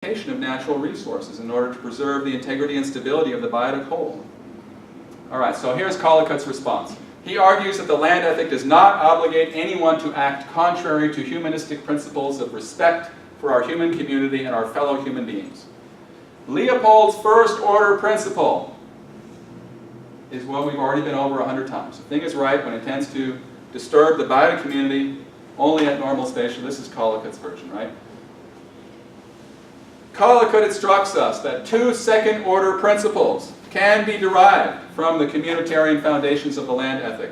of natural resources in order to preserve the integrity and stability of the biotic whole. All right, so here's Collicutt's response. He argues that the land ethic does not obligate anyone to act contrary to humanistic principles of respect for our human community and our fellow human beings. Leopold's first order principle is what we've already been over 100 times. The thing is right when it tends to disturb the biotic community only at normal spatial. This is Collicutt's version, right? Collicutt instructs us that two second-order principles can be derived from the communitarian foundations of the land ethic.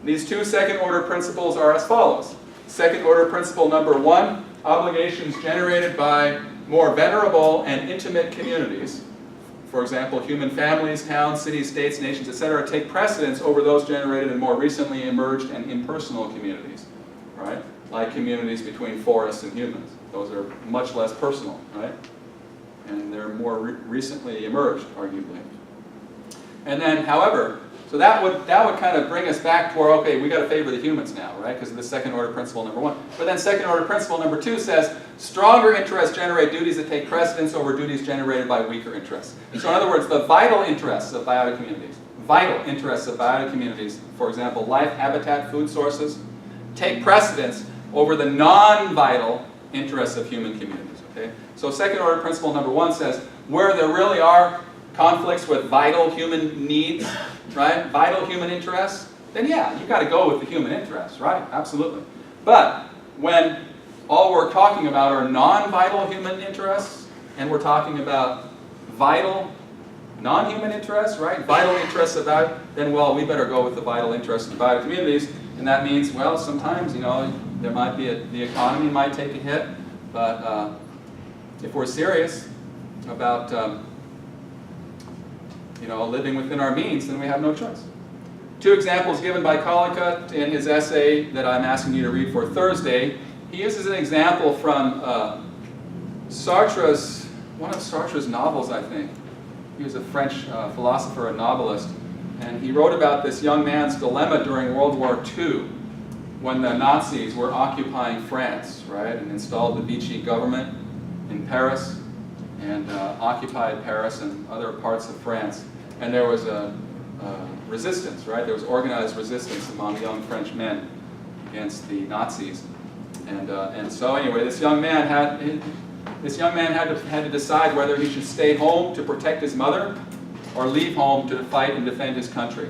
These two second-order principles are as follows. Second-order principle number one, obligations generated by more venerable and intimate communities, for example, human families, towns, cities, states, nations, etc., take precedence over those generated in more recently emerged and impersonal communities, right? Like communities between forests and humans. Those are much less personal, right? And they're more recently emerged, arguably. And then, however, so that would kind of bring us back to where, okay, we got to favor the humans now, right? Because of the second order principle number one. But then second order principle number two says, stronger interests generate duties that take precedence over duties generated by weaker interests. So in other words, the vital interests of biotic communities, for example, life, habitat, food sources, take precedence over the non-vital interests of human communities, okay? So second order principle number one says, where there really are conflicts with vital human needs, right? Vital human interests, then yeah, you've got to go with the human interests, right? Absolutely. But when all we're talking about are non-vital human interests, and we're talking about vital non-human interests, right? Vital interests about, then well, we better go with the vital interests of biotic communities, and that means, well, sometimes, you know, there might be the economy might take a hit, but if we're serious about you know, living within our means, then we have no choice. Two examples given by Collicutt in his essay that I'm asking you to read for Thursday. He uses an example from Sartre's, one of Sartre's novels, I think. He was a French philosopher and novelist, and he wrote about this young man's dilemma during World War II when the Nazis were occupying France, right, and installed the Vichy government in Paris and occupied Paris and other parts of France. And there was a resistance, right? There was organized resistance among young French men against the Nazis. And so anyway, this young man had to decide whether he should stay home to protect his mother or leave home to fight and defend his country.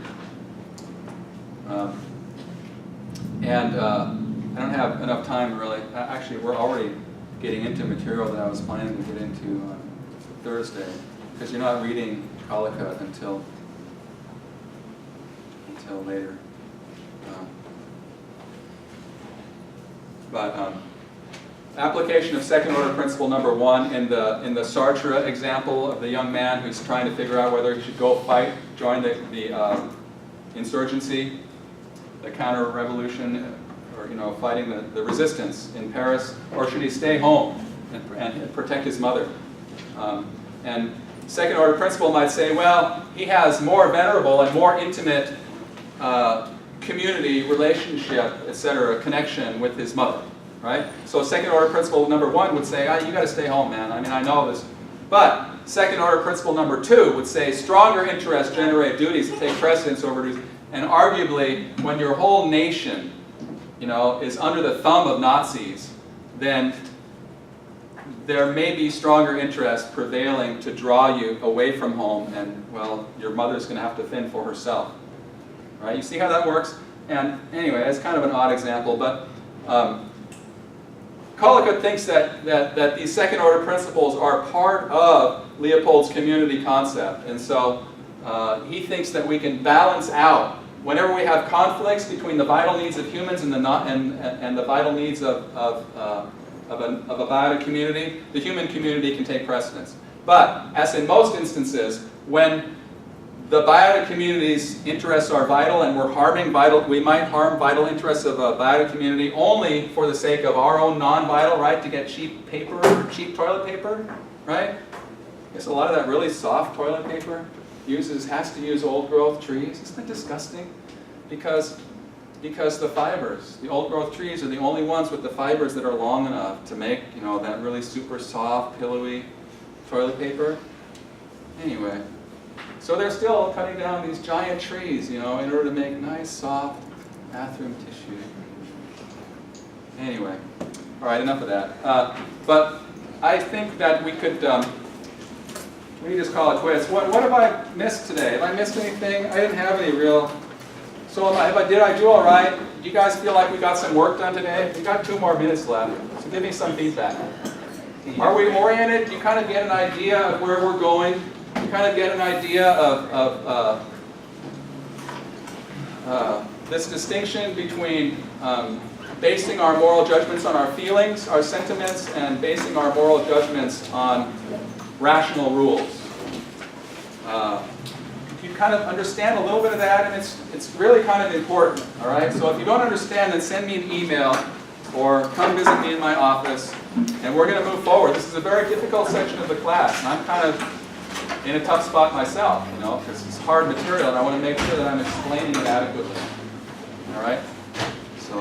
I don't have enough time really. Actually, we're already getting into material that I was planning to get into Thursday, because you're not reading Collicutt until later. Application of second order principle number one in the Sartre example of the young man who's trying to figure out whether he should go fight, join the insurgency, the counter-revolution, or you know, fighting the resistance in Paris, or should he stay home and protect his mother? And second order principle might say, well, he has more venerable and more intimate community, relationship, etc., connection with his mother, right? So second order principle number one would say, you got to stay home, man. I mean, I know this. But second order principle number two would say, stronger interests generate duties to take precedence over duties. And arguably, when your whole nation, you know, is under the thumb of Nazis, then there may be stronger interests prevailing to draw you away from home, and, well, your mother's going to have to fend for herself. Right? You see how that works? And anyway, it's kind of an odd example, but Collicutt thinks that these second-order principles are part of Leopold's community concept, and so he thinks that we can balance out whenever we have conflicts between the vital needs of humans and the vital needs of a biotic community, the human community can take precedence. But, as in most instances, when the biotic community's interests are vital and we might harm vital interests of a biotic community only for the sake of our own non-vital, right, to get cheap paper or cheap toilet paper, right? I guess a lot of that really soft toilet paper has to use old growth trees. Isn't that disgusting? Because because the fibers, the old growth trees are the only ones with the fibers that are long enough to make, you know, that really super soft, pillowy toilet paper. Anyway, so they're still cutting down these giant trees, you know, in order to make nice, soft bathroom tissue. Anyway, all right, enough of that. But I think that we could just call it quits. What have I missed today? Have I missed anything? I didn't have any real. So did I do all right? Do you guys feel like we got some work done today? We got 2 more minutes left, so give me some feedback. Are we oriented? Do you kind of get an idea of where we're going? Do you kind of get an idea of this distinction between basing our moral judgments on our feelings, our sentiments, and basing our moral judgments on rational rules? You kind of understand a little bit of that, and it's really kind of important, all right? So if you don't understand, then send me an email or come visit me in my office, and we're going to move forward. This is a very difficult section of the class, and I'm kind of in a tough spot myself, you know, because it's hard material, and I want to make sure that I'm explaining it adequately, all right? So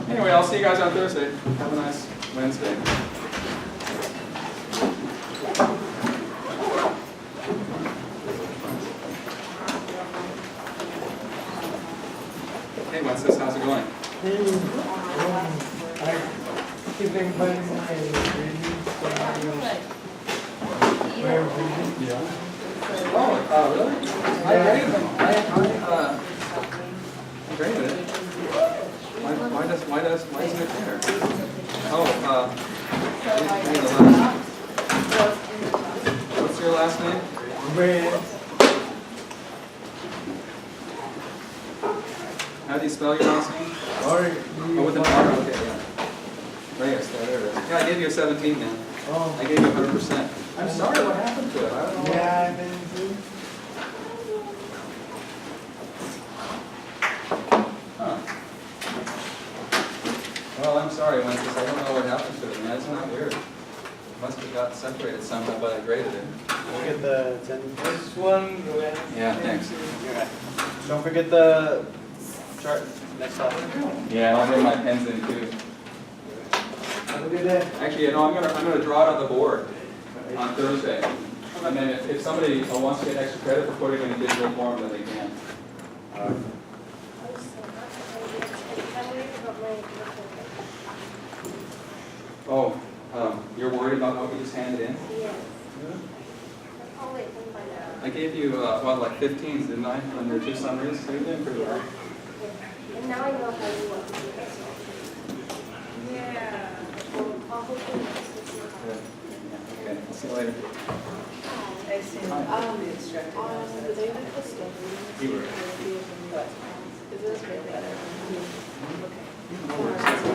anyway, I'll see you guys on Thursday. Have a nice Wednesday. Hey, Wences, how's it going? I keep inviting my Yeah. Oh, really? I graded them. I graded it. Why isn't it there? Oh, what's your last name? How do you spell your last name? Oh, with an R, okay, yeah. Reyes, there it is. Yeah, I gave you a 17 then. Oh. I gave you 100%. I'm sorry, what happened to it? I don't know. Yeah, I didn't do. Huh. Well, I'm sorry, Wences, I don't know what happened to it, man. It's not weird. It must have got separated somehow, but I graded it. Look at the this one. Yeah, thanks. Don't forget the chart next time. Yeah, I'll bring my pens in too. Have a good day. Actually, you know, I'm gonna draw it on the board on Thursday. And then if somebody wants to get extra credit for putting it in a digital form, then they can. Oh, you're worried about what we just handed in? Yes. I gave you, what, like 15s, didn't I, on your 2 summaries? So you're doing pretty well. And now I know how you want to do it. Yeah. I'll hopefully Good. Okay, I'll see you later. I see. on the day of the discovery, You were. is this way better?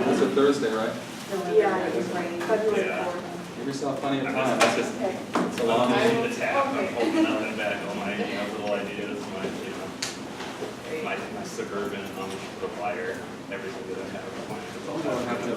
That's a Thursday, right? Yeah, it was February 4th. Give yourself plenty of time. It's a long I'm day. the tab, I'm holding nothing back, all my, little ideas, my suburban supplier, everything that I have planned. I don't have to